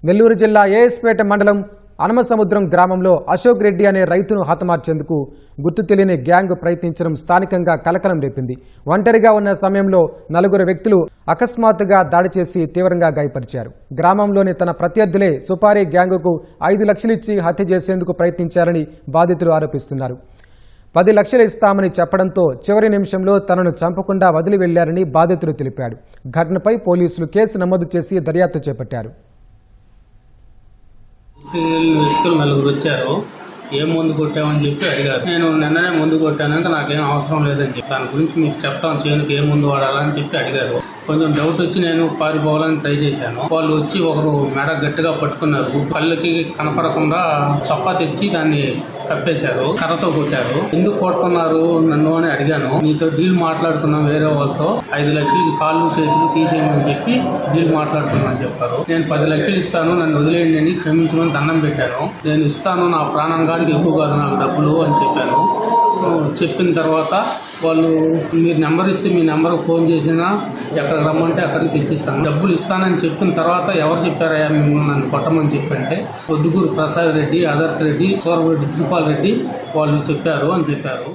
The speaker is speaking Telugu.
నెల్లూరు జిల్లా ఏఎస్పేట మండలం అనమసముద్రం గ్రామంలో అశోక్ రెడ్డి అనే రైతును హతమార్చేందుకు గుర్తు తెలియని గ్యాంగ్ ప్రయత్నించడం స్థానికంగా కలకలం రేపింది. ఒంటరిగా ఉన్న సమయంలో 4 వ్యక్తులు అకస్మాత్తుగా దాడి చేసి తీవ్రంగా గాయపరిచారు. గ్రామంలోని తన ప్రత్యర్థులే సుపారీ గ్యాంగుకు 5 లక్షలు ఇచ్చి హత్య చేసేందుకు ప్రయత్నించారని బాధితులు ఆరోపిస్తున్నారు. 10 లక్షలు ఇస్తామని చెప్పడంతో చివరి నిమిషంలో తనను చంపకుండా వదిలి వెళ్లారని బాధితులు తెలిపాడు. ఘటనపై పోలీసులు కేసు నమోదు చేసి దర్యాప్తు చేపట్టారు. వ్యక్తులు 4 వచ్చారు. ఏం మందు కొట్టామని చెప్పి అడిగారు. నేను నిన్ననే మందు కొట్టానంటే నాకేం అవసరం లేదని చెప్పి దాని గురించి మీకు చెప్తాను, చేనుకి ఏ మందు వాడాలని చెప్పి అడిగారు. కొంచెం డౌట్ వచ్చి నేను పారిపోవాలని ట్రై చేశాను. వాళ్ళు వచ్చి ఒకరు మెడ గట్టిగా పట్టుకున్నారు. కళ్ళకి కనపడకుండా చొక్కా తెచ్చి దాన్ని కప్పేశారు, కర్రతో కొట్టారు. ఎందుకు కొట్టుకున్నారు నన్ను అని అడిగాను. నీతో డీల్ మాట్లాడుకున్నాం వేరే వాళ్ళతో, 5 లక్షలు కాళ్ళు చేతులు తీసేయమని చెప్పి డీల్ మాట్లాడుకున్నాను చెప్పారు. నేను 10 లక్షలు ఇస్తాను, నన్ను వదిలేయండి అని క్షమించమని దండం పెట్టాను. నేను ఇస్తాను, నా ప్రాణం కాడికి ఎక్కువ కాదు నాకు డబ్బులు అని చెప్పాను. చెప్పిన తర్వాత వాళ్ళు మీరు నెంబర్ ఇస్తే మీ నెంబర్కి ఫోన్ చేసినా ఎక్కడికి రమ్మంటే అక్కడికి తెచ్చిస్తాను, డబ్బులు ఇస్తానని చెప్పిన తర్వాత ఎవరు చెప్పారయ్యా మిమ్మల్ని నన్ను కొట్టమని చెప్పంటే పొద్దుగూరు ప్రసాద్ రెడ్డి, అదర్త్ రెడ్డి, సూరరెడ్డి, తిరుపాల్ రెడ్డి వాళ్ళు చెప్పారు అని చెప్పారు.